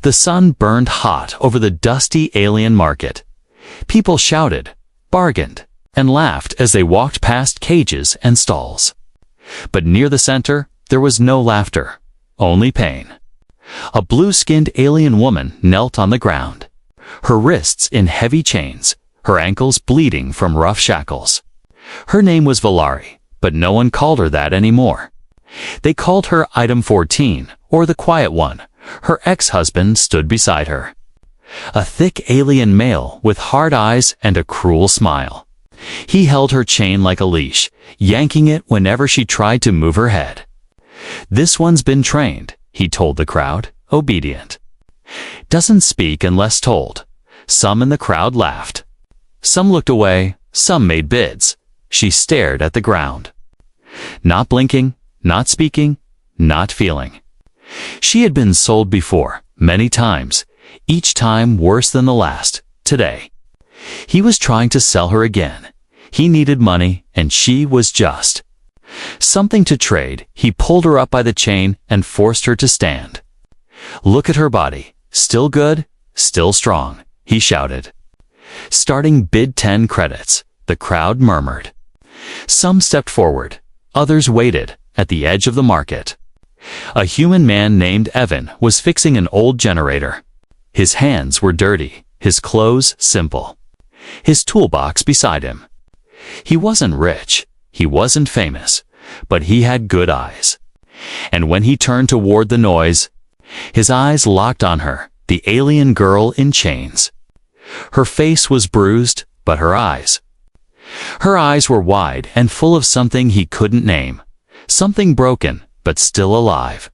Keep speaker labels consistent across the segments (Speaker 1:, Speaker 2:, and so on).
Speaker 1: The sun burned hot over the dusty alien market. People shouted, bargained, and laughed as they walked past cages and stalls. But near the center, there was no laughter, only pain. A blue-skinned alien woman knelt on the ground, her wrists in heavy chains, her ankles bleeding from rough shackles. Her name was Valari, but no one called her that anymore. They called her Item 14, or the Quiet One. Her ex-husband stood beside her. A thick alien male with hard eyes and a cruel smile. He held her chain like a leash, yanking it whenever she tried to move her head. "This one's been trained," he told the crowd, obedient. "Doesn't speak unless told." Some in the crowd laughed. Some looked away, some made bids. She stared at the ground. Not blinking, not speaking, not feeling. She had been sold before, many times, each time worse than the last, today. He was trying to sell her again. He needed money, and she was just. Something to trade. He pulled her up by the chain and forced her to stand. "Look at her body. Still good, still strong," he shouted. "Starting bid 10 credits," the crowd murmured. Some stepped forward. Others waited, at the edge of the market. A human man named Evan was fixing an old generator. His hands were dirty, his clothes simple. His toolbox beside him. He wasn't rich, he wasn't famous, but he had good eyes. And when he turned toward the noise, his eyes locked on her, the alien girl in chains. Her face was bruised, but her eyes were wide and full of something he couldn't name. Something broken, but still alive.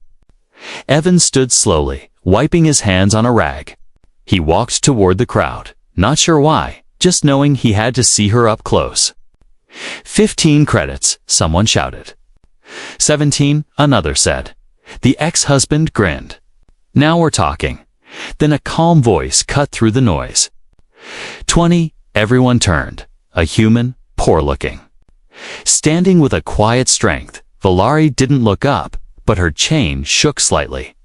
Speaker 1: Evan stood slowly, wiping his hands on a rag. He walked toward the crowd, not sure why, just knowing he had to see her up close. 15 credits, someone shouted. 17, another said. The ex-husband grinned. Now we're talking. Then a calm voice cut through the noise. 20, everyone turned. A human, poor-looking. Standing with a quiet strength, Valari didn't look up, but her chain shook slightly.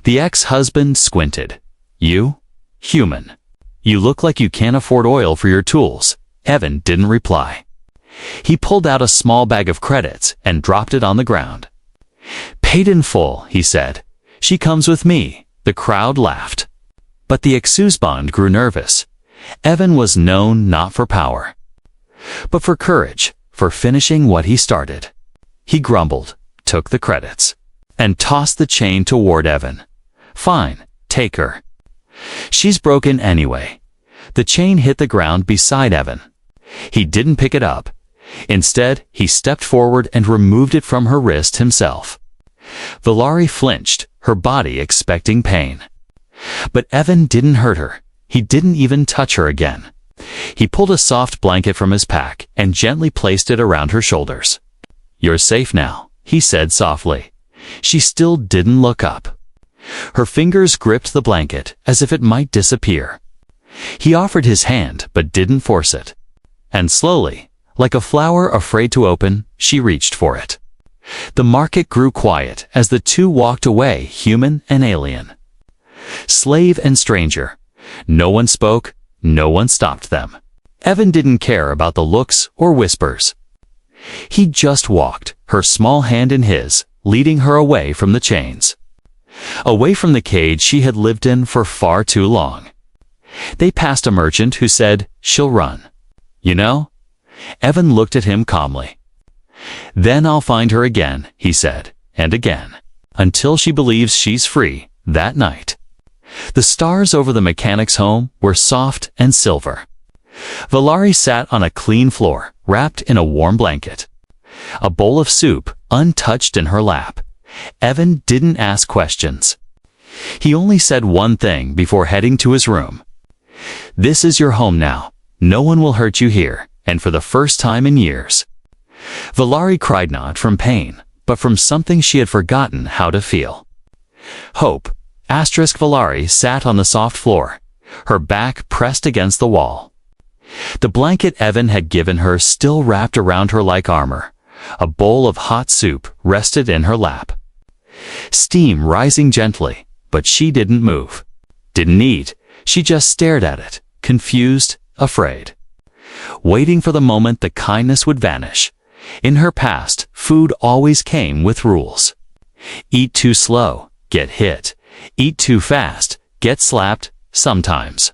Speaker 1: The ex-husband squinted. "You? Human. You look like you can't afford oil for your tools." Evan didn't reply. He pulled out a small bag of credits and dropped it on the ground. "Paid in full," he said. "She comes with me." The crowd laughed. But the ex-husband grew nervous. Evan was known not for power, but for courage, for finishing what he started. He grumbled, took the credits, and tossed the chain toward Evan. "Fine, take her. She's broken anyway." The chain hit the ground beside Evan. He didn't pick it up. Instead, he stepped forward and removed it from her wrist himself. Valari flinched, her body expecting pain. But Evan didn't hurt her. He didn't even touch her again. He pulled a soft blanket from his pack and gently placed it around her shoulders. "You're safe now," he said softly. She still didn't look up. Her fingers gripped the blanket as if it might disappear. He offered his hand but didn't force it. And slowly, like a flower afraid to open, she reached for it. The market grew quiet as the two walked away, human and alien. Slave and stranger. No one spoke, no one stopped them. Evan didn't care about the looks or whispers. He just walked, her small hand in his, leading her away from the chains. Away from the cage she had lived in for far too long. They passed a merchant who said, "She'll run." "You know?" Evan looked at him calmly. "Then I'll find her again," he said, and again, until she believes she's free, that night. The stars over the mechanic's home were soft and silver. Valari sat on a clean floor, wrapped in a warm blanket. A bowl of soup, untouched in her lap. Evan didn't ask questions. He only said one thing before heading to his room. "This is your home now. No one will hurt you here, and for the first time in years." Valari cried not from pain, but from something she had forgotten how to feel. Hope. Valari sat on the soft floor, her back pressed against the wall. The blanket Evan had given her still wrapped around her like armor. A bowl of hot soup rested in her lap. Steam rising gently, but she didn't move. Didn't eat. She just stared at it, confused, afraid. Waiting for the moment the kindness would vanish. In her past, food always came with rules. Eat too slow, get hit. Eat too fast, get slapped, sometimes.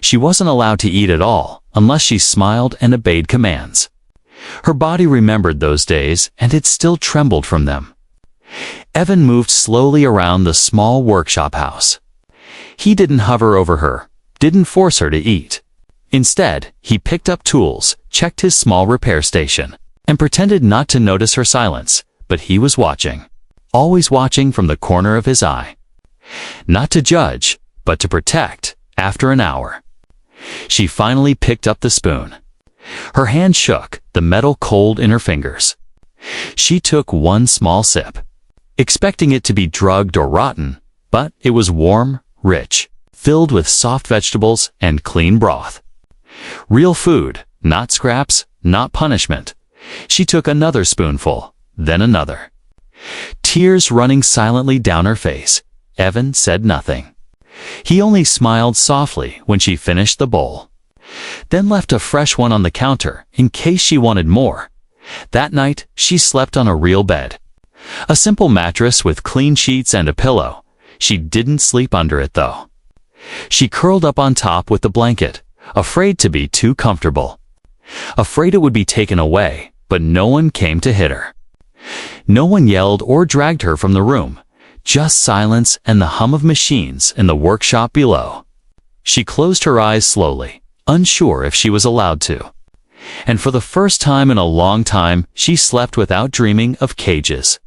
Speaker 1: She wasn't allowed to eat at all, unless she smiled and obeyed commands. Her body remembered those days, and it still trembled from them. Evan moved slowly around the small workshop house. He didn't hover over her, didn't force her to eat. Instead, he picked up tools, checked his small repair station, and pretended not to notice her silence, but he was watching. Always watching from the corner of his eye. Not to judge, but to protect, after an hour. She finally picked up the spoon. Her hand shook, the metal cold in her fingers. She took one small sip, expecting it to be drugged or rotten, but it was warm, rich, filled with soft vegetables and clean broth. Real food, not scraps, not punishment. She took another spoonful, then another. Tears running silently down her face, Evan said nothing. He only smiled softly when she finished the bowl, then left a fresh one on the counter in case she wanted more. That night, she slept on a real bed. A simple mattress with clean sheets and a pillow. She didn't sleep under it, though. She curled up on top with the blanket, afraid to be too comfortable. Afraid it would be taken away, but no one came to hit her. No one yelled or dragged her from the room, just silence and the hum of machines in the workshop below. She closed her eyes slowly, unsure if she was allowed to. And for the first time in a long time, she slept without dreaming of cages.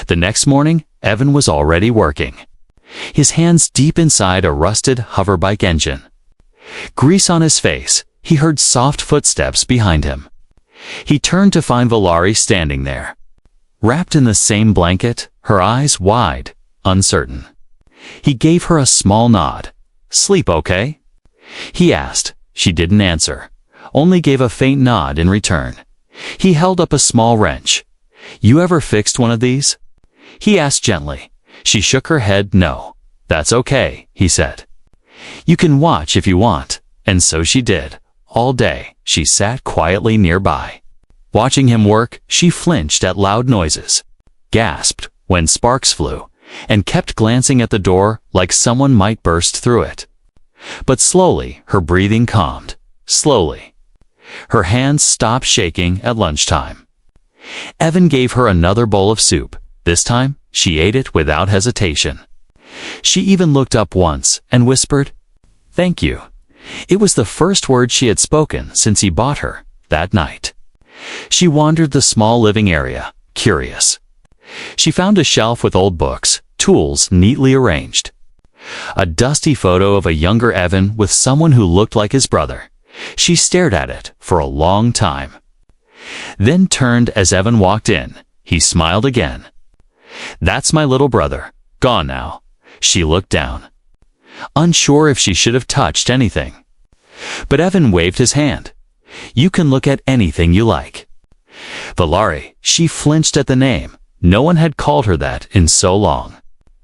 Speaker 1: The next morning, Evan was already working, his hands deep inside a rusted hoverbike engine. Grease on his face, he heard soft footsteps behind him. He turned to find Valari standing there, wrapped in the same blanket, her eyes wide, uncertain. He gave her a small nod. "Sleep okay?" he asked. She didn't answer, only gave a faint nod in return. He held up a small wrench. "You ever fixed one of these?" he asked gently. She shook her head no. "That's okay," he said. "You can watch if you want." And so she did. All day, she sat quietly nearby. Watching him work, she flinched at loud noises, gasped when sparks flew, and kept glancing at the door like someone might burst through it. But slowly, her breathing calmed. Slowly. Her hands stopped shaking at lunchtime. Evan gave her another bowl of soup. This time, she ate it without hesitation. She even looked up once and whispered, "Thank you." It was the first word she had spoken since he bought her that night. She wandered the small living area, curious. She found a shelf with old books, tools neatly arranged. A dusty photo of a younger Evan with someone who looked like his brother. She stared at it for a long time. Then turned as Evan walked in. He smiled again. "That's my little brother. Gone now." She looked down, unsure if she should have touched anything. But Evan waved his hand. "You can look at anything you like." Valari, she flinched at the name. No one had called her that in so long.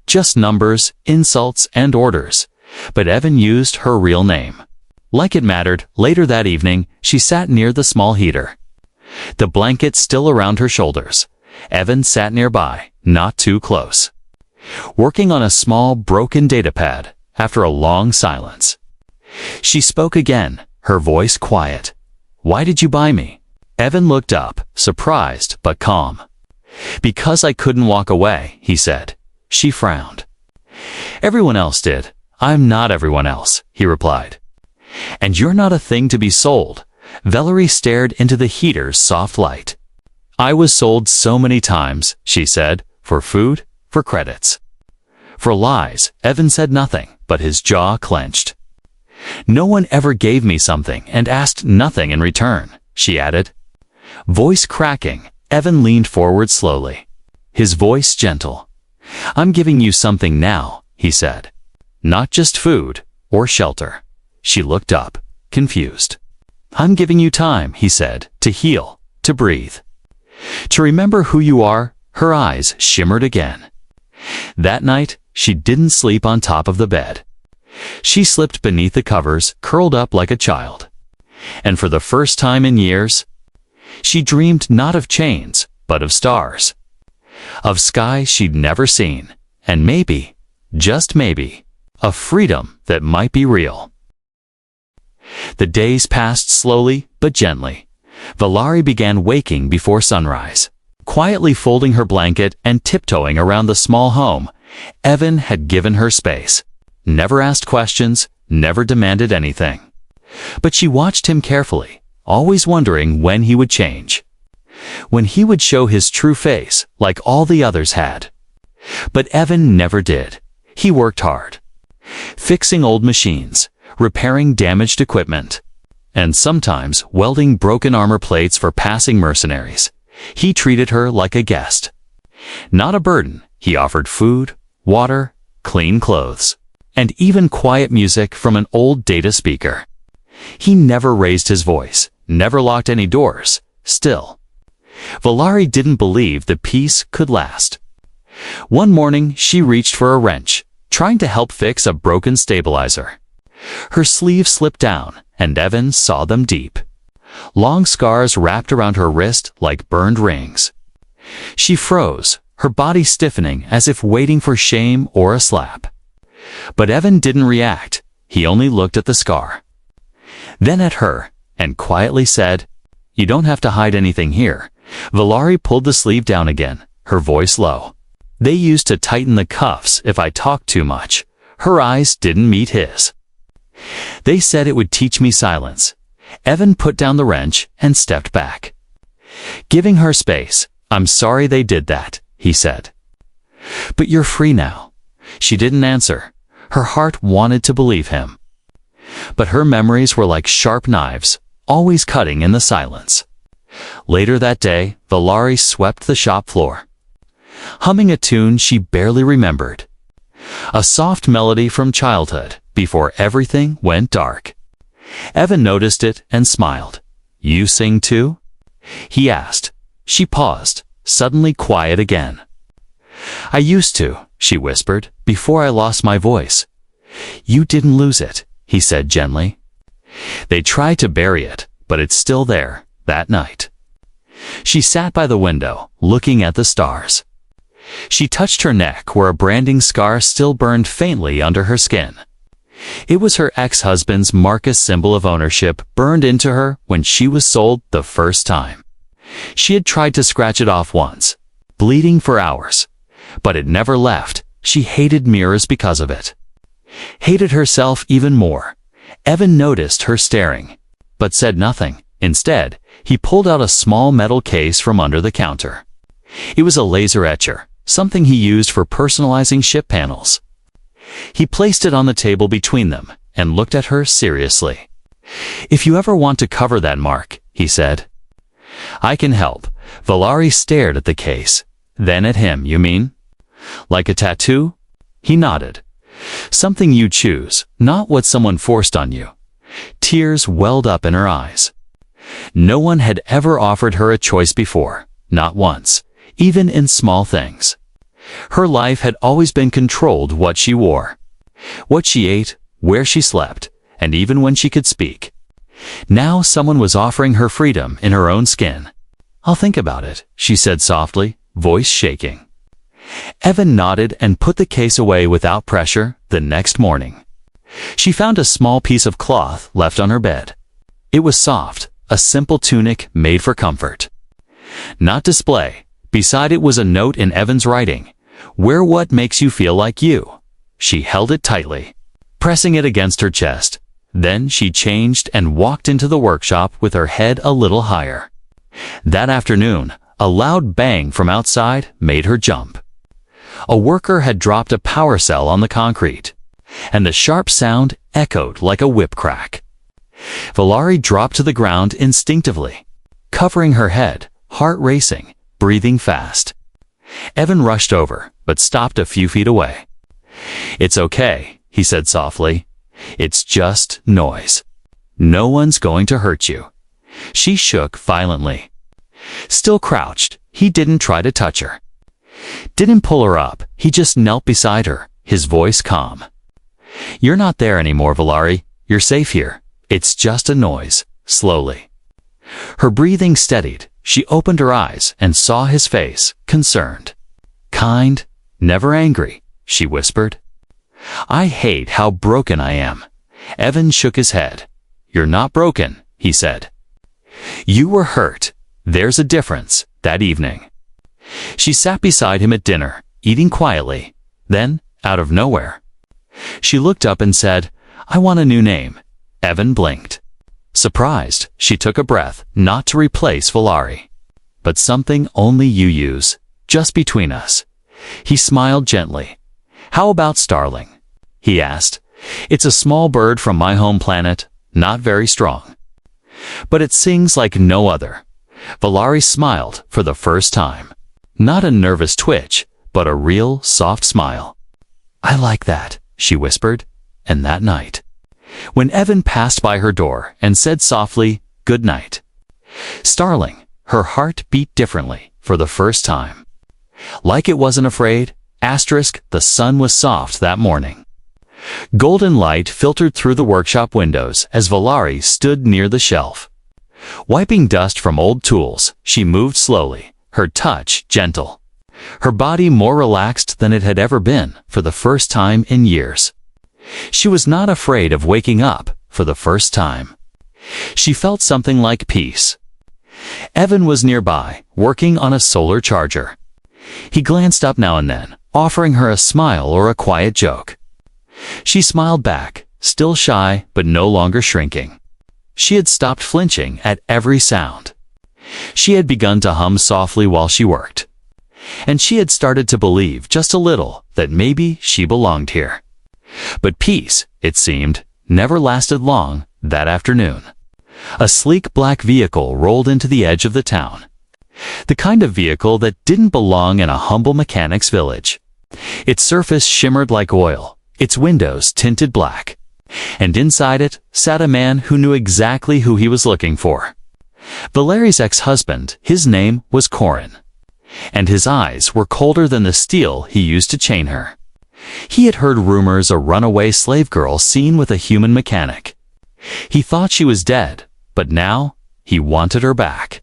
Speaker 1: Just numbers, insults, and orders. But Evan used her real name. Like it mattered, later that evening, she sat near the small heater, the blanket still around her shoulders. Evan sat nearby, not too close, working on a small, broken datapad. After a long silence, she spoke again, her voice quiet. "Why did you buy me?" Evan looked up, surprised but calm. "Because I couldn't walk away," he said. She frowned. "Everyone else did. I'm not everyone else," he replied. "And you're not a thing to be sold." Valerie stared into the heater's soft light. "I was sold so many times," she said, "for food, for credits, for lies." Evan said nothing, but his jaw clenched. "No one ever gave me something and asked nothing in return," she added. Voice cracking, Evan leaned forward slowly, his voice gentle. "I'm giving you something now," he said. "Not just food or shelter." She looked up, confused. "I'm giving you time," he said, "to heal, to breathe, to remember who you are." Her eyes shimmered again. That night, she didn't sleep on top of the bed. She slipped beneath the covers, curled up like a child. And for the first time in years, she dreamed not of chains, but of stars. Of sky she'd never seen, and maybe, just maybe, a freedom that might be real. The days passed slowly but gently. Valari began waking before sunrise. Quietly folding her blanket and tiptoeing around the small home, Evan had given her space. Never asked questions, never demanded anything. But she watched him carefully, always wondering when he would change. When he would show his true face, like all the others had. But Evan never did. He worked hard. Fixing old machines, repairing damaged equipment, and sometimes welding broken armor plates for passing mercenaries. He treated her like a guest. Not a burden, he offered food, water, clean clothes, and even quiet music from an old data speaker. He never raised his voice, never locked any doors. Still, Valari didn't believe the peace could last. One morning, she reached for a wrench, trying to help fix a broken stabilizer. Her sleeve slipped down, and Evan saw them deep. Long scars wrapped around her wrist like burned rings. She froze, her body stiffening as if waiting for shame or a slap. But Evan didn't react. He only looked at the scar. Then at her, and quietly said, "You don't have to hide anything here." Valari pulled the sleeve down again, her voice low. "They used to tighten the cuffs if I talked too much." Her eyes didn't meet his. "They said it would teach me silence." Evan put down the wrench and stepped back. Giving her space, "I'm sorry they did that," he said. "But you're free now." She didn't answer. Her heart wanted to believe him. But her memories were like sharp knives, always cutting in the silence. Later that day, Valari swept the shop floor, humming a tune she barely remembered. A soft melody from childhood, before everything went dark. Evan noticed it and smiled. "You sing too?" he asked. She paused, suddenly quiet again. "I used to," she whispered, "before I lost my voice." "You didn't lose it," he said gently. They tried to bury it, but it's still there, that night. She sat by the window, looking at the stars. She touched her neck where a branding scar still burned faintly under her skin. It was her ex-husband's Marcus symbol of ownership burned into her when she was sold the first time. She had tried to scratch it off once, bleeding for hours, but it never left. She hated mirrors because of it. Hated herself even more. Evan noticed her staring, but said nothing. Instead, he pulled out a small metal case from under the counter. It was a laser etcher, something he used for personalizing ship panels. He placed it on the table between them and looked at her seriously. "If you ever want to cover that mark," he said, "I can help." Valari stared at the case, then at him. "You mean? Like a tattoo?" He nodded. "Something you choose, not what someone forced on you." Tears welled up in her eyes. No one had ever offered her a choice before, not once, even in small things. Her life had always been controlled: what she wore, what she ate, where she slept, and even when she could speak. Now someone was offering her freedom in her own skin. "I'll think about it," she said softly, voice shaking. Evan nodded and put the case away without pressure. The next morning, she found a small piece of cloth left on her bed. It was soft, a simple tunic made for comfort, not display. Beside it was a note in Evan's writing: "Wear what makes you feel like you." She held it tightly, pressing it against her chest. Then she changed and walked into the workshop with her head a little higher. That afternoon, a loud bang from outside made her jump. A worker had dropped a power cell on the concrete, and the sharp sound echoed like a whip crack. Valari dropped to the ground instinctively, covering her head, heart racing, breathing fast. Evan rushed over, but stopped a few feet away. "It's okay," he said softly. "It's just noise. No one's going to hurt you." She shook violently. Still crouched, he didn't try to touch her. Didn't pull her up, he just knelt beside her, his voice calm. "You're not there anymore, Valari. You're safe here. It's just a noise." Slowly. Her breathing steadied. She opened her eyes and saw his face, concerned. "Kind, never angry," she whispered. "I hate how broken I am." Evan shook his head. "You're not broken," he said. "You were hurt. There's a difference." That evening, she sat beside him at dinner, eating quietly. Then, out of nowhere, she looked up and said, "I want a new name." Evan blinked. Surprised, she took a breath, not to replace Valari, but something only you use, just between us. He smiled gently. "How about Starling?" he asked. "It's a small bird from my home planet, not very strong, but it sings like no other." Valari smiled for the first time. Not a nervous twitch, but a real, soft smile. "I like that," she whispered. And that night, when Evan passed by her door and said softly, "Good night," Starling, her heart beat differently for the first time. Like it wasn't afraid. The sun was soft that morning. Golden light filtered through the workshop windows as Valari stood near the shelf. Wiping dust from old tools, she moved slowly, her touch gentle, her body more relaxed than it had ever been for the first time in years. She was not afraid of waking up for the first time. She felt something like peace. Evan was nearby, working on a solar charger. He glanced up now and then, offering her a smile or a quiet joke. She smiled back, still shy but no longer shrinking. She had stopped flinching at every sound. She had begun to hum softly while she worked. And she had started to believe just a little that maybe she belonged here. But peace, it seemed, never lasted long that afternoon. A sleek black vehicle rolled into the edge of the town. The kind of vehicle that didn't belong in a humble mechanic's village. Its surface shimmered like oil, its windows tinted black. And inside it sat a man who knew exactly who he was looking for. Valeri's ex-husband, his name was Corin. And his eyes were colder than the steel he used to chain her. He had heard rumors a runaway slave girl seen with a human mechanic. He thought she was dead, but now he wanted her back.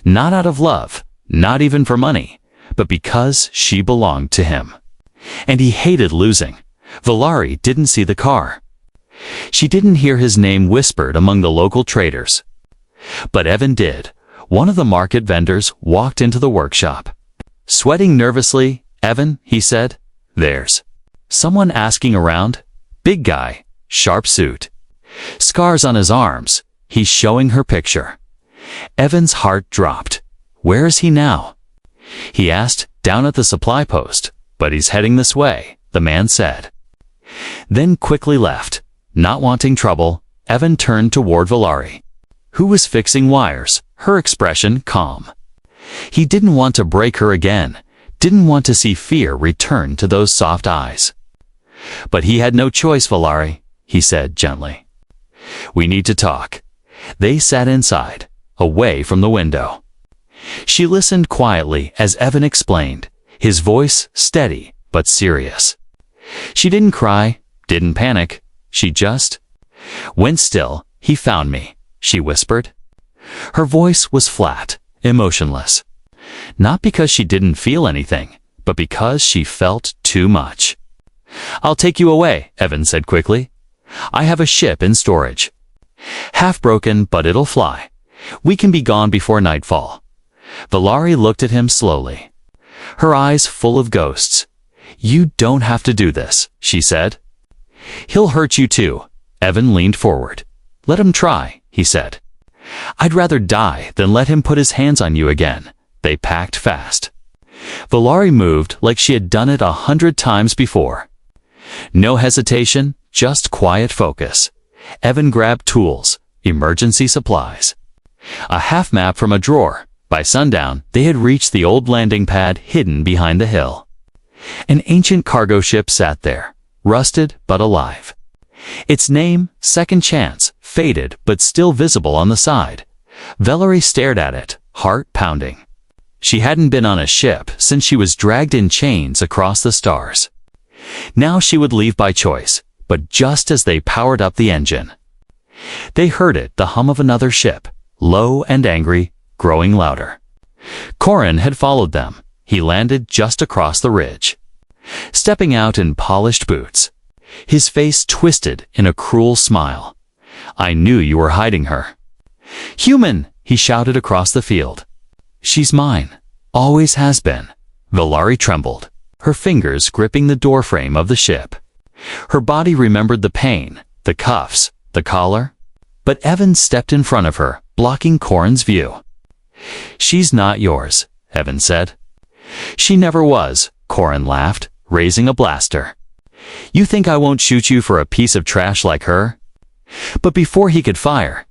Speaker 1: Not out of love, not even for money, but because she belonged to him. And he hated losing. Valari didn't see the car. She didn't hear his name whispered among the local traders. But Evan did. One of the market vendors walked into the workshop. Sweating nervously, "Evan," he said, "there's someone asking around." Big guy, sharp suit, scars on his arms. He's showing her picture. Evan's heart dropped. "Where is he now?" he asked. "Down at the supply post, but he's heading this way," the man said. Then quickly left. Not wanting trouble, Evan turned toward Valari, who was fixing wires, her expression calm. He didn't want to break her again, didn't want to see fear return to those soft eyes. "But he had no choice, Valari," he said gently. "We need to talk." They sat inside, away from the window. She listened quietly as Evan explained, his voice steady but serious. She didn't cry, didn't panic. She just went still. "He found me," she whispered. Her voice was flat, emotionless. Not because she didn't feel anything, but because she felt too much. "I'll take you away," Evan said quickly. "I have a ship in storage. Half broken, but it'll fly. We can be gone before nightfall." Valari looked at him slowly, her eyes full of ghosts. "You don't have to do this," she said. "He'll hurt you too." Evan leaned forward. "Let him try," he said. "I'd rather die than let him put his hands on you again." They packed fast. Valari moved like she had done it 100 times before. No hesitation, just quiet focus. Evan grabbed tools, emergency supplies. A half map from a drawer. By sundown, they had reached the old landing pad hidden behind the hill. An ancient cargo ship sat there, rusted but alive. Its name, Second Chance, faded but still visible on the side. Valari stared at it, heart pounding. She hadn't been on a ship since she was dragged in chains across the stars. Now she would leave by choice, but just as they powered up the engine. They heard it, the hum of another ship, low and angry, growing louder. Corin had followed them. He landed just across the ridge. Stepping out in polished boots, his face twisted in a cruel smile. "I knew you were hiding her." "Human!" he shouted across the field. "She's mine. Always has been." Valari trembled, her fingers gripping the doorframe of the ship. Her body remembered the pain, the cuffs, the collar. But Evan stepped in front of her, blocking Corin's view. "She's not yours," Evan said. "She never was," Corin laughed, raising a blaster. "You think I won't shoot you for a piece of trash like her?" But before he could fire,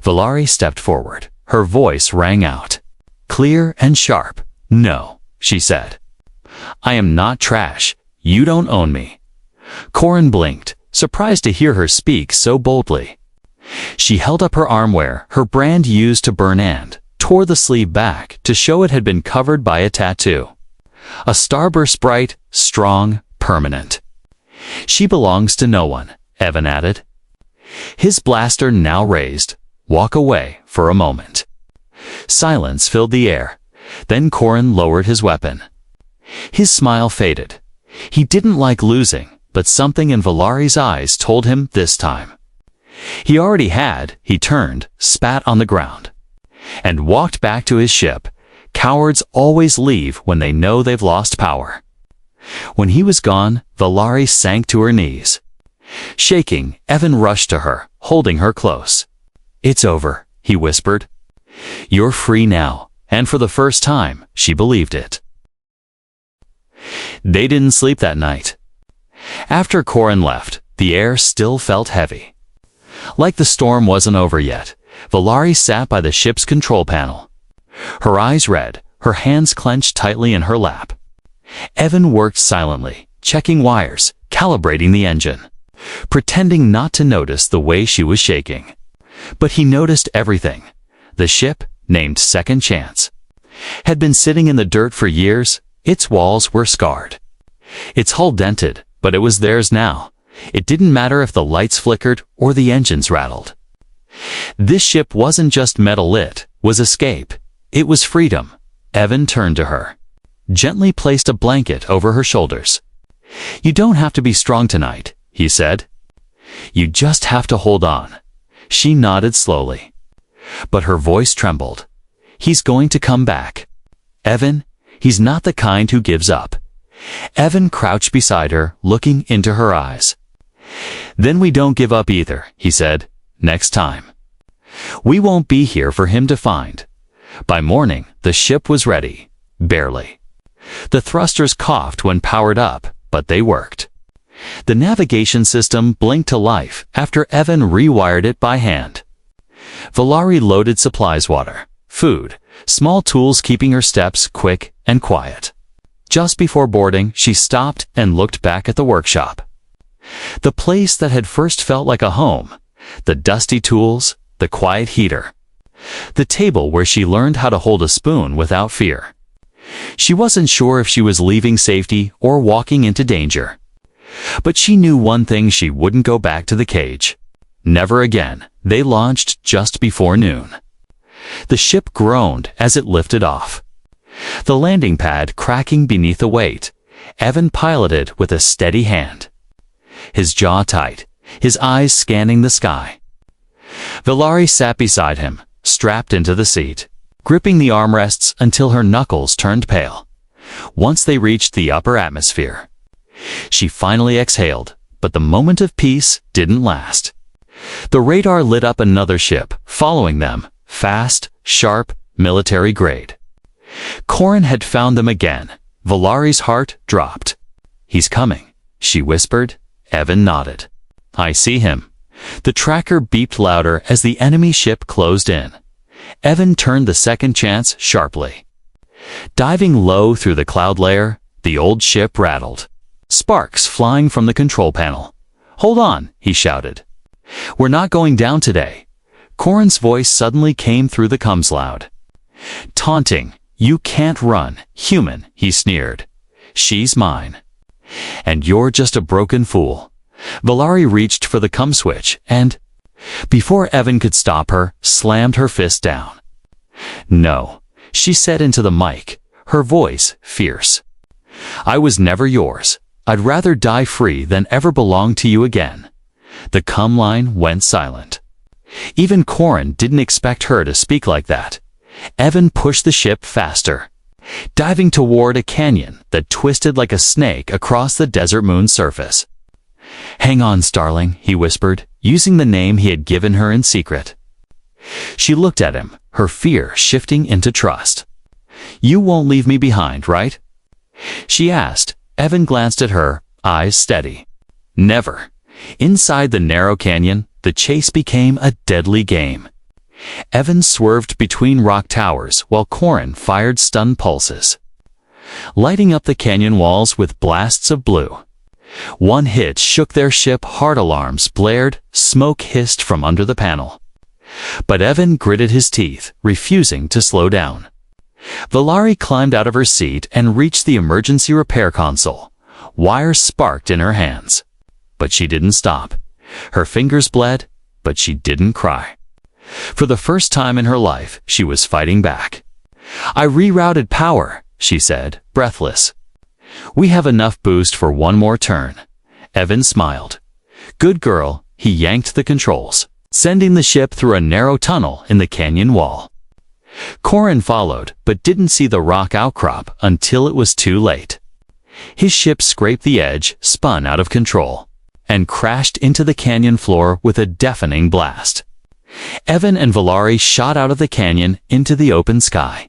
Speaker 1: Valari stepped forward. Her voice rang out, clear and sharp. "No," she said. "I am not trash. You don't own me." Corin blinked, surprised to hear her speak so boldly. She held up her armwear, her brand used to burn, and tore the sleeve back to show it had been covered by a tattoo. A starburst bright, strong, permanent. "She belongs to no one," Evan added. His blaster now raised. "Walk away for a moment." Silence filled the air. Then Corin lowered his weapon. His smile faded. He didn't like losing, but something in Valari's eyes told him this time. He already had. He turned, spat on the ground, and walked back to his ship. Cowards always leave when they know they've lost power. When he was gone, Valari sank to her knees. Shaking, Evan rushed to her, holding her close. "It's over," he whispered. "You're free now." And for the first time, she believed it. They didn't sleep that night. After Corin left, the air still felt heavy. Like the storm wasn't over yet, Valari sat by the ship's control panel. Her eyes red, her hands clenched tightly in her lap. Evan worked silently, checking wires, calibrating the engine, pretending not to notice the way she was shaking. But he noticed everything. The ship, named Second Chance, had been sitting in the dirt for years. Its walls were scarred, its hull dented, but it was theirs now. It didn't matter if the lights flickered or the engines rattled. This ship wasn't just metal, it was escape. It was freedom. Evan turned to her, gently placed a blanket over her shoulders. "You don't have to be strong tonight," he said. "You just have to hold on." She nodded slowly, but her voice trembled. "He's going to come back. Evan, he's not the kind who gives up." Evan crouched beside her, looking into her eyes. "Then we don't give up either," he said. "Next time. We won't be here for him to find." By morning, the ship was ready. Barely. The thrusters coughed when powered up, but they worked. The navigation system blinked to life after Evan rewired it by hand. Valari loaded supplies, water, food, small tools, keeping her steps quick and quiet. Just before boarding, she stopped and looked back at the workshop. The place that had first felt like a home. The dusty tools, the quiet heater. The table where she learned how to hold a spoon without fear. She wasn't sure if she was leaving safety or walking into danger. But she knew one thing: she wouldn't go back to the cage. Never again. They launched just before noon. The ship groaned as it lifted off, the landing pad cracking beneath the weight. Evan piloted with a steady hand, his jaw tight, his eyes scanning the sky. Valari sat beside him, strapped into the seat, gripping the armrests until her knuckles turned pale. Once they reached the upper atmosphere, she finally exhaled, but the moment of peace didn't last. The radar lit up another ship, following them, fast, sharp, military grade. Corin had found them again. Valari's heart dropped. "He's coming," she whispered. Evan nodded. "I see him." The tracker beeped louder as the enemy ship closed in. Evan turned the Second Chance sharply. Diving low through the cloud layer, the old ship rattled, sparks flying from the control panel. "Hold on," he shouted. "We're not going down today." Corin's voice suddenly came through the comms loud. Taunting, You can't run, human, he sneered. She's mine. And you're just a broken fool. Valari reached for the cum switch and, before Evan could stop her, slammed her fist down. No, she said into the mic, her voice fierce. I was never yours. I'd rather die free than ever belong to you again. The cum line went silent. Even Corin didn't expect her to speak like that. Evan pushed the ship faster, diving toward a canyon that twisted like a snake across the desert moon's surface. Hang on, Starling, he whispered, using the name he had given her in secret. She looked at him, her fear shifting into trust. You won't leave me behind, right? She asked. Evan glanced at her, eyes steady. Never. Inside the narrow canyon, the chase became a deadly game. Evan swerved between rock towers while Corin fired stun pulses, lighting up the canyon walls with blasts of blue. One hit shook their ship, heart alarms blared, smoke hissed from under the panel. But Evan gritted his teeth, refusing to slow down. Valari climbed out of her seat and reached the emergency repair console. Wires sparked in her hands. But she didn't stop. Her fingers bled, but she didn't cry. For the first time in her life, she was fighting back. I rerouted power, she said, breathless. We have enough boost for one more turn. Evan smiled. Good girl, he yanked the controls, sending the ship through a narrow tunnel in the canyon wall. Corin followed, but didn't see the rock outcrop until it was too late. His ship scraped the edge, spun out of control, and crashed into the canyon floor with a deafening blast. Evan and Valari shot out of the canyon into the open sky.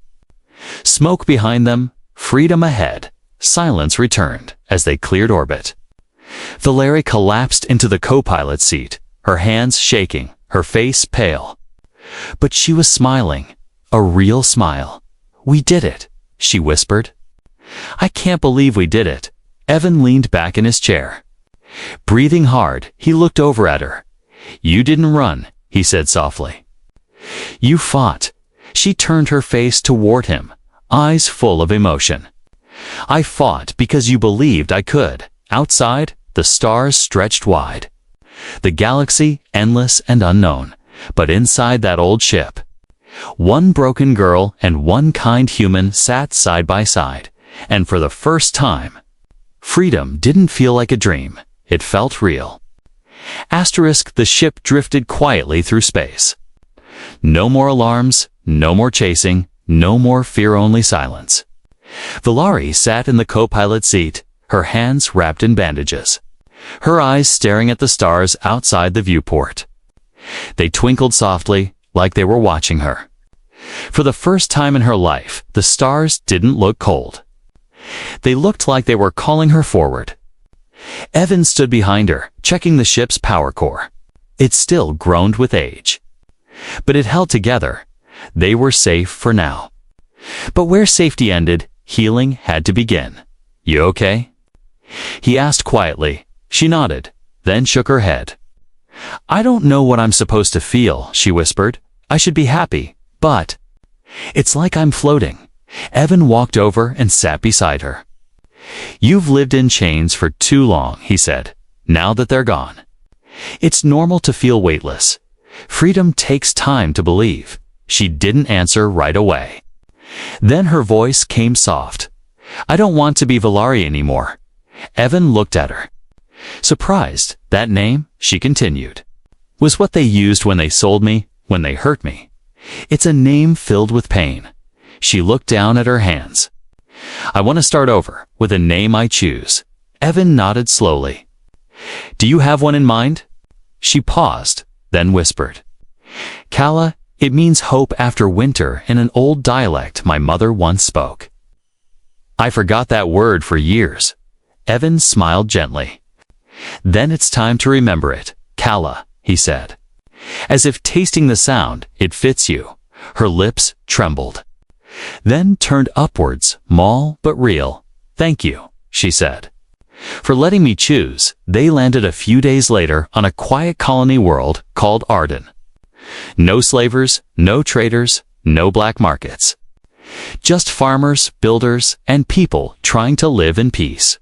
Speaker 1: Smoke behind them, freedom ahead. Silence returned as they cleared orbit. Valari collapsed into the co-pilot seat, her hands shaking, her face pale. But she was smiling, a real smile. We did it, she whispered. I can't believe we did it. Evan leaned back in his chair. Breathing hard, he looked over at her. You didn't run, he said softly. You fought. She turned her face toward him, eyes full of emotion. I fought because you believed I could. Outside, the stars stretched wide. The galaxy, endless and unknown. But inside that old ship, one broken girl and one kind human sat side by side. And for the first time, freedom didn't feel like a dream. It felt real. Asterisk, the ship drifted quietly through space. No more alarms, no more chasing, no more fear-only silence. Valari sat in the co-pilot seat, her hands wrapped in bandages, her eyes staring at the stars outside the viewport. They twinkled softly, like they were watching her. For the first time in her life, the stars didn't look cold. They looked like they were calling her forward. Evan stood behind her, checking the ship's power core. It still groaned with age. But it held together. They were safe for now. But where safety ended, healing had to begin. You okay? He asked quietly. She nodded, then shook her head. I don't know what I'm supposed to feel, she whispered. I should be happy, but it's like I'm floating. Evan walked over and sat beside her. You've lived in chains for too long, he said, now that they're gone. It's normal to feel weightless. Freedom takes time to believe. She didn't answer right away. Then her voice came soft. I don't want to be Valari anymore. Evan looked at her. Surprised, that name, she continued, was what they used when they sold me, when they hurt me. It's a name filled with pain. She looked down at her hands. I want to start over, with a name I choose. Evan nodded slowly. Do you have one in mind? She paused, then whispered. Kala, it means hope after winter in an old dialect my mother once spoke. I forgot that word for years. Evan smiled gently. Then it's time to remember it, Kala, he said. As if tasting the sound, it fits you. Her lips trembled. Then turned upwards, small but real. Thank you, she said. For letting me choose. They landed a few days later on a quiet colony world called Arden. No slavers, no traders, no black markets. Just farmers, builders, and people trying to live in peace.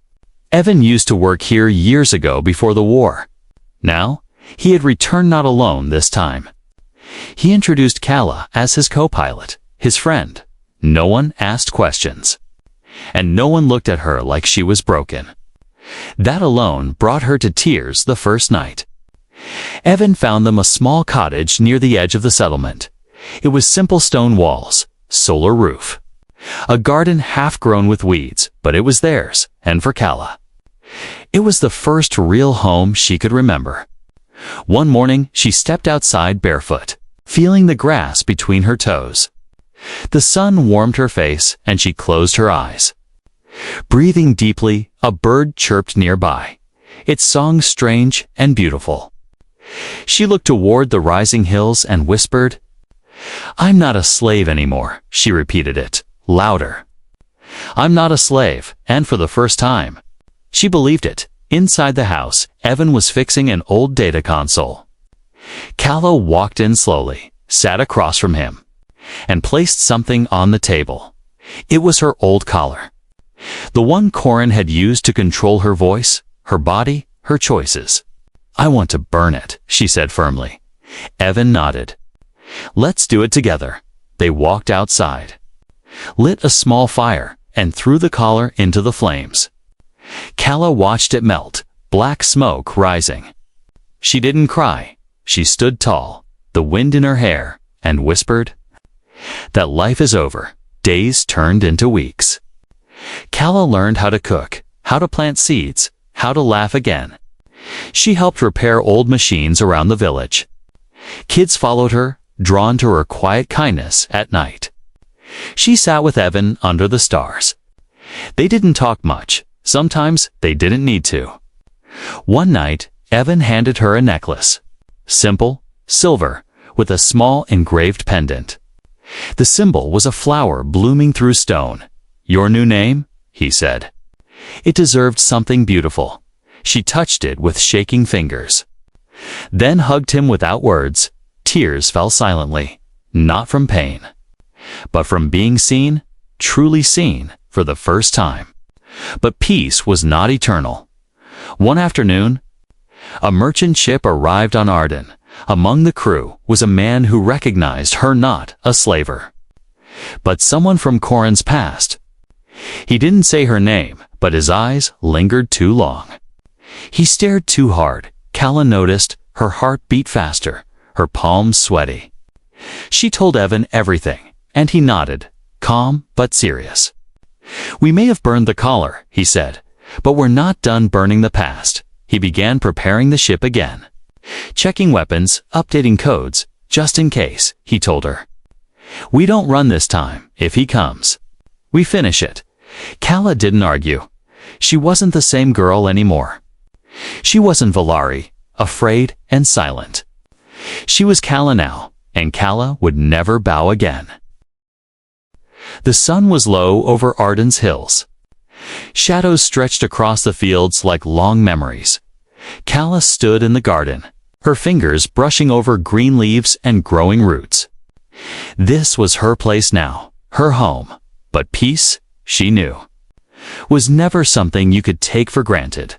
Speaker 1: Evan used to work here years ago before the war. Now, he had returned not alone this time. He introduced Kala as his co-pilot, his friend. No one asked questions. And no one looked at her like she was broken. That alone brought her to tears the first night. Evan found them a small cottage near the edge of the settlement. It was simple stone walls, solar roof. A garden half grown with weeds, but it was theirs, and for Kala. It was the first real home she could remember. One morning, she stepped outside barefoot, feeling the grass between her toes. The sun warmed her face, and she closed her eyes. Breathing deeply, a bird chirped nearby, its song strange and beautiful. She looked toward the rising hills and whispered, "I'm not a slave anymore," she repeated it, louder. "I'm not a slave," and for the first time, she believed it. Inside the house, Evan was fixing an old data console. Kala walked in slowly, sat across from him, and placed something on the table. It was her old collar. The one Corin had used to control her voice, her body, her choices. "I want to burn it," she said firmly. Evan nodded. "Let's do it together." They walked outside, lit a small fire, and threw the collar into the flames. Kala watched it melt, black smoke rising. She didn't cry. She stood tall, the wind in her hair, and whispered, "That life is over." Days turned into weeks. Kala learned how to cook, how to plant seeds, how to laugh again. She helped repair old machines around the village. Kids followed her, drawn to her quiet kindness at night. She sat with Evan under the stars. They didn't talk much. Sometimes they didn't need to. One night, Evan handed her a necklace. Simple, silver, with a small engraved pendant. The symbol was a flower blooming through stone. "Your new name?" he said. It deserved something beautiful. She touched it with shaking fingers. Then hugged him without words. Tears fell silently, not from pain, but from being seen, truly seen, for the first time. But peace was not eternal. One afternoon, a merchant ship arrived on Arden. Among the crew was a man who recognized her, not a slaver, but someone from Corin's past. He didn't say her name, but his eyes lingered too long. He stared too hard. Kala noticed her heart beat faster, her palms sweaty. She told Evan everything, and he nodded, calm but serious. "We may have burned the collar," he said, "but we're not done burning the past." He began preparing the ship again. "Checking weapons, updating codes, just in case," he told her. "We don't run this time. If he comes, we finish it." Kala didn't argue. She wasn't the same girl anymore. She wasn't Valari, afraid and silent. She was Kala now, and Kala would never bow again. The sun was low over Arden's hills. Shadows stretched across the fields like long memories. Kala stood in the garden, her fingers brushing over green leaves and growing roots. This was her place now, her home, but peace, she knew, was never something you could take for granted.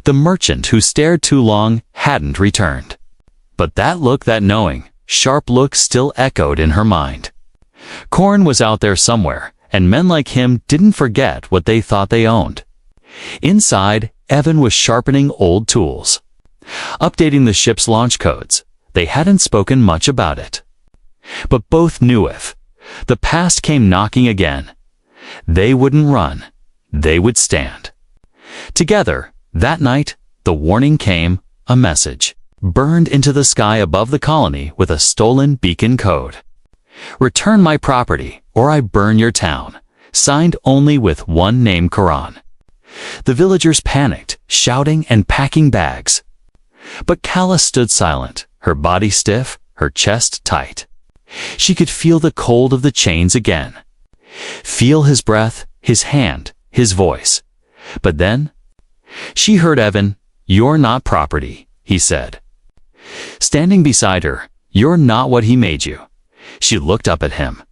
Speaker 1: The merchant who stared too long hadn't returned. But that look, that knowing, sharp look still echoed in her mind. Corin was out there somewhere, and men like him didn't forget what they thought they owned. Inside, Evan was sharpening old tools, updating the ship's launch codes. They hadn't spoken much about it, but both knew if the past came knocking again, they wouldn't run, they would stand. Together, that night, the warning came, a message, burned into the sky above the colony with a stolen beacon code. "Return my property, or I burn your town," signed only with one name, Karan. The villagers panicked, shouting and packing bags. But Kala stood silent, her body stiff, her chest tight. She could feel the cold of the chains again. Feel his breath, his hand, his voice. But then, she heard Evan. "You're not property," he said. Standing beside her, "You're not what he made you." She looked up at him.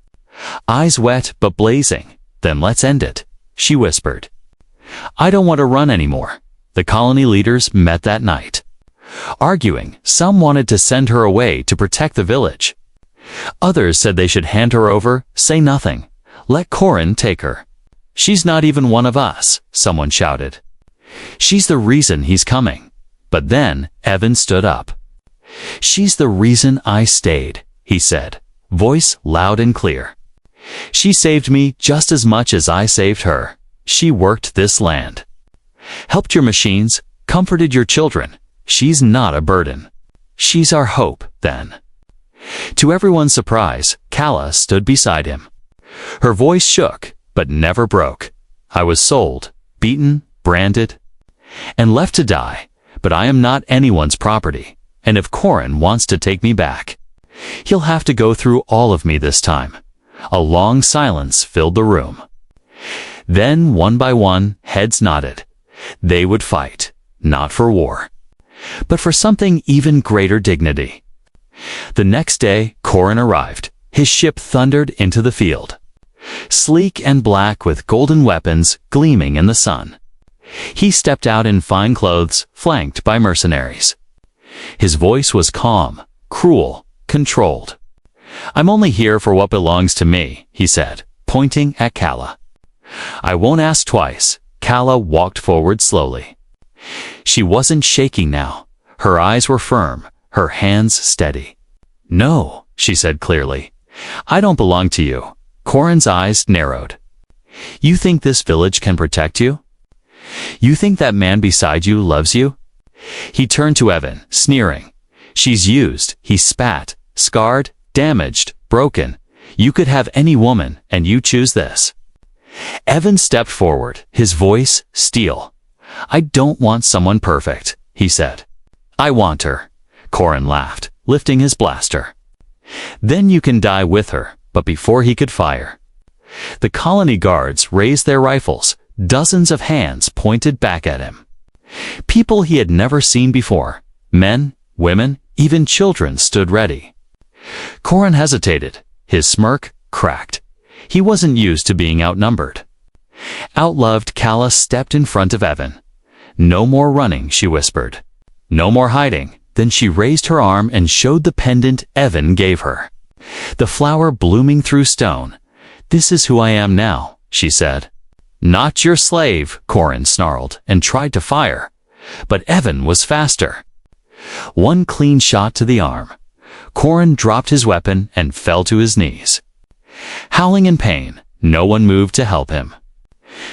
Speaker 1: Eyes wet but blazing. "Then let's end it," she whispered. "I don't want to run anymore." The colony leaders met that night. Arguing, some wanted to send her away to protect the village. Others said they should hand her over, say nothing. Let Corin take her. "She's not even one of us," someone shouted. "She's the reason he's coming." But then Evan stood up. "She's the reason I stayed," he said, voice loud and clear. "She saved me just as much as I saved her. She worked this land, helped your machines, comforted your children. She's not a burden. She's our hope, then." To everyone's surprise, Kala stood beside him. Her voice shook, but never broke. "I was sold, beaten, branded, and left to die, but I am not anyone's property, and if Corin wants to take me back, he'll have to go through all of me this time." A long silence filled the room. Then, one by one, heads nodded. They would fight, not for war, but for something even greater dignity. The next day, Corin arrived. His ship thundered into the field, sleek and black with golden weapons gleaming in the sun. He stepped out in fine clothes, flanked by mercenaries. His voice was calm, cruel, controlled. "I'm only here for what belongs to me," he said, pointing at Kala. "I won't ask twice." Kala walked forward slowly. She wasn't shaking now. Her eyes were firm, her hands steady. "No," she said clearly. "I don't belong to you." Corin's eyes narrowed. "You think this village can protect you? You think that man beside you loves you?" He turned to Evan, sneering. "She's used," he spat, "scarred, damaged, broken. You could have any woman, and you choose this." Evan stepped forward, his voice steel. "I don't want someone perfect," he said. "I want her." Corin laughed, lifting his blaster. "Then you can die with her." But before he could fire, the colony guards raised their rifles. Dozens of hands pointed back at him. People he had never seen before. Men, women, even children stood ready. Corin hesitated. His smirk cracked. He wasn't used to being outnumbered. Outloved, Kala stepped in front of Evan. "No more running," she whispered. "No more hiding." Then she raised her arm and showed the pendant Evan gave her. The flower blooming through stone. "This is who I am now," she said. "Not your slave," Corin snarled and tried to fire. But Evan was faster. One clean shot to the arm. Corin dropped his weapon and fell to his knees. Howling in pain, no one moved to help him.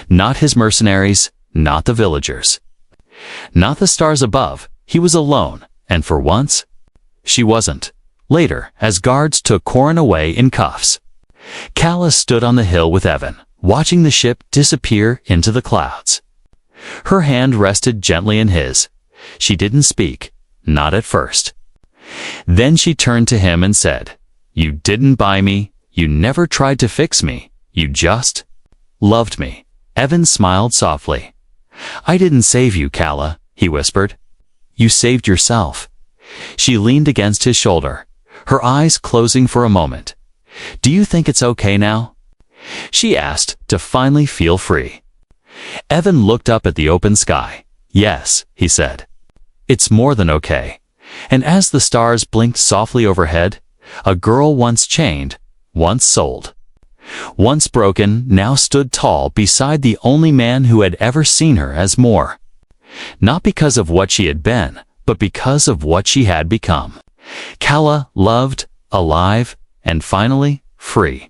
Speaker 1: Not his mercenaries, not the villagers, not the stars above. He was alone, and for once, she wasn't. Later, as guards took Corin away in cuffs, Kala stood on the hill with Evan, watching the ship disappear into the clouds. Her hand rested gently in his. She didn't speak, not at first. Then she turned to him and said, "You didn't buy me, you never tried to fix me, you just loved me." Evan smiled softly. "I didn't save you, Kala," he whispered. "You saved yourself." She leaned against his shoulder, her eyes closing for a moment. "Do you think it's okay now?" she asked, to finally feel free. Evan looked up at the open sky. "Yes," he said. "It's more than okay." And as the stars blinked softly overhead, a girl once chained, once sold, once broken, now stood tall beside the only man who had ever seen her as more. Not because of what she had been, but because of what she had become. Kala, loved, alive, and finally, free.